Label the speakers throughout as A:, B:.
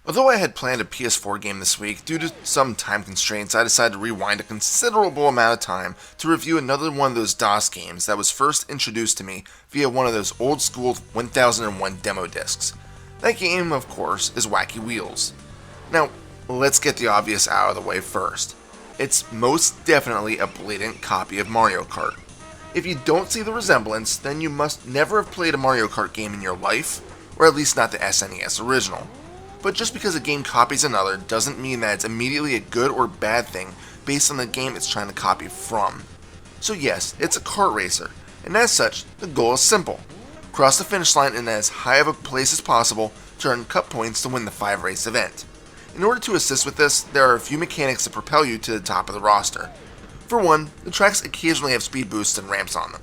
A: Although I had planned a PS4 game this week, due to some time constraints, I decided to rewind a considerable amount of time to review another one of those DOS games that was first introduced to me via one of those old school 1001 demo discs. That game, of course, is Wacky Wheels. Now, let's get the obvious out of the way first. It's most definitely a blatant copy of Mario Kart. If you don't see the resemblance, then you must never have played a Mario Kart game in your life, or at least not the SNES original. But just because a game copies another doesn't mean that it's immediately a good or bad thing based on the game it's trying to copy from. So yes, it's a kart racer, and as such, the goal is simple. Cross the finish line in as high of a place as possible to earn cup points to win the 5-race event. In order to assist with this, there are a few mechanics that propel you to the top of the roster. For one, the tracks occasionally have speed boosts and ramps on them.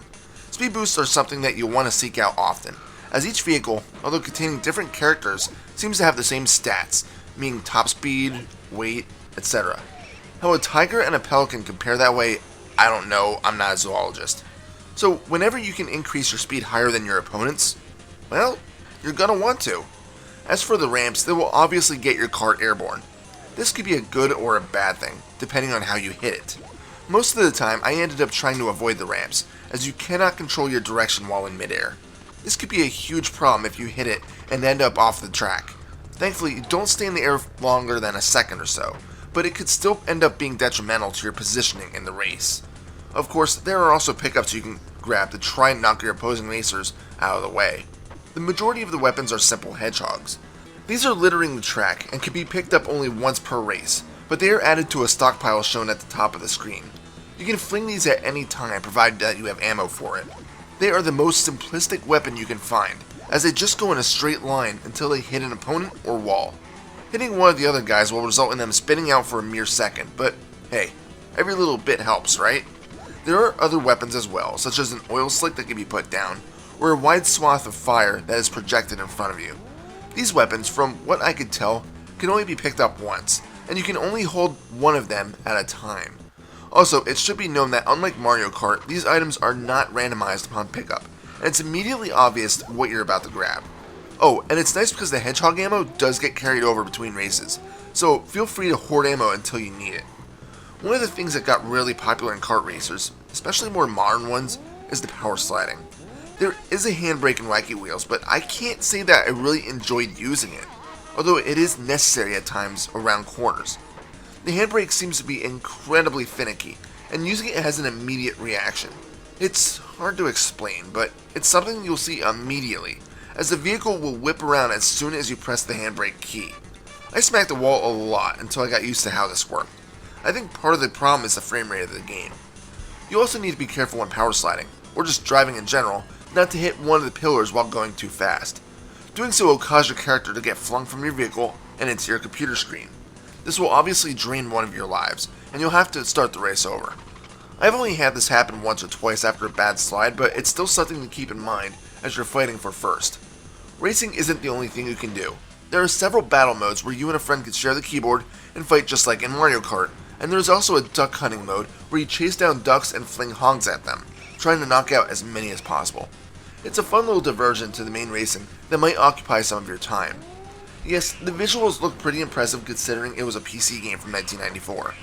A: Speed boosts are something that you'll want to seek out often, as each vehicle, although containing different characters, seems to have the same stats, meaning top speed, weight, etc. How a tiger and a pelican compare that way, I don't know, I'm not a zoologist. So whenever you can increase your speed higher than your opponents, well, you're gonna want to. As for the ramps, they will obviously get your kart airborne. This could be a good or a bad thing, depending on how you hit it. Most of the time, I ended up trying to avoid the ramps, as you cannot control your direction while in midair. This could be a huge problem if you hit it and end up off the track. Thankfully, you don't stay in the air longer than a second or so, but it could still end up being detrimental to your positioning in the race. Of course, there are also pickups you can grab to try and knock your opposing racers out of the way. The majority of the weapons are simple hedgehogs. These are littering the track and can be picked up only once per race, but they are added to a stockpile shown at the top of the screen. You can fling these at any time provided that you have ammo for it. They are the most simplistic weapon you can find, as they just go in a straight line until they hit an opponent or wall. Hitting one of the other guys will result in them spinning out for a mere second, but hey, every little bit helps, right? There are other weapons as well, such as an oil slick that can be put down, or a wide swath of fire that is projected in front of you. These weapons, from what I could tell, can only be picked up once, and you can only hold one of them at a time. Also, it should be known that unlike Mario Kart, these items are not randomized upon pickup, and it's immediately obvious what you're about to grab. Oh, and it's nice because the hedgehog ammo does get carried over between races, so feel free to hoard ammo until you need it. One of the things that got really popular in kart racers, especially more modern ones, is the power sliding. There is a handbrake in Wacky Wheels, but I can't say that I really enjoyed using it, although it is necessary at times around corners. The handbrake seems to be incredibly finicky, and using it has an immediate reaction. It's hard to explain, but it's something you'll see immediately, as the vehicle will whip around as soon as you press the handbrake key. I smacked the wall a lot until I got used to how this worked. I think part of the problem is the frame rate of the game. You also need to be careful when power sliding, or just driving in general, not to hit one of the pillars while going too fast. Doing so will cause your character to get flung from your vehicle and into your computer screen. This will obviously drain one of your lives, and you'll have to start the race over. I've only had this happen once or twice after a bad slide, but it's still something to keep in mind as you're fighting for first. Racing isn't the only thing you can do. There are several battle modes where you and a friend can share the keyboard and fight just like in Mario Kart, and there's also a duck hunting mode where you chase down ducks and fling hogs at them, trying to knock out as many as possible. It's a fun little diversion to the main racing that might occupy some of your time. Yes, the visuals look pretty impressive considering it was a PC game from 1994.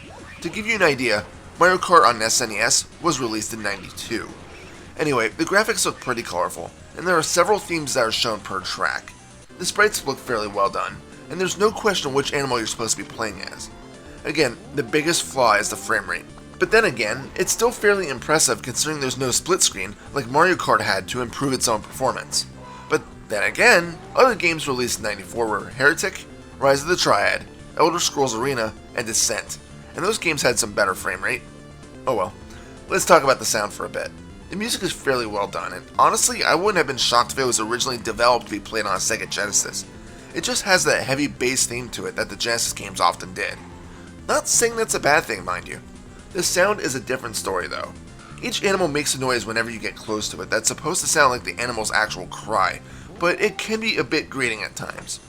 A: To give you an idea, Mario Kart on SNES was released in '92. Anyway, the graphics look pretty colorful, and there are several themes that are shown per track. The sprites look fairly well done, and there's no question which animal you're supposed to be playing as. Again, the biggest flaw is the frame rate, but then again, it's still fairly impressive considering there's no split screen like Mario Kart had to improve its own performance. But then again, other games released in '94 were Heretic, Rise of the Triad, Elder Scrolls Arena, and Descent, and those games had some better frame rate. Oh well, let's talk about the sound for a bit. The music is fairly well done, and honestly, I wouldn't have been shocked if it was originally developed to be played on a Sega Genesis. It just has that heavy bass theme to it that the Genesis games often did. Not saying that's a bad thing, mind you. The sound is a different story though. Each animal makes a noise whenever you get close to it that's supposed to sound like the animal's actual cry, but it can be a bit grating at times.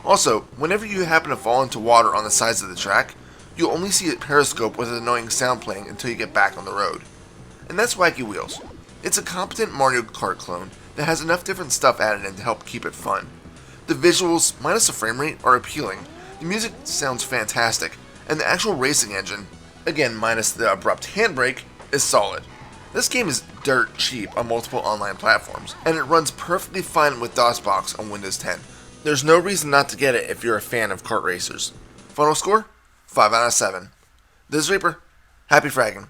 A: Also, whenever you happen to fall into water on the sides of the track, you'll only see a periscope with an annoying sound playing until you get back on the road. And that's Wacky Wheels. It's a competent Mario Kart clone that has enough different stuff added in to help keep it fun. The visuals, minus the frame rate, are appealing, the music sounds fantastic, and the actual racing engine, again minus the abrupt handbrake, is solid. This game is dirt cheap on multiple online platforms, and it runs perfectly fine with DOSBox on Windows 10. There's no reason not to get it if you're a fan of kart racers. Final score? 5 out of 7. This is Reaper. Happy fragging.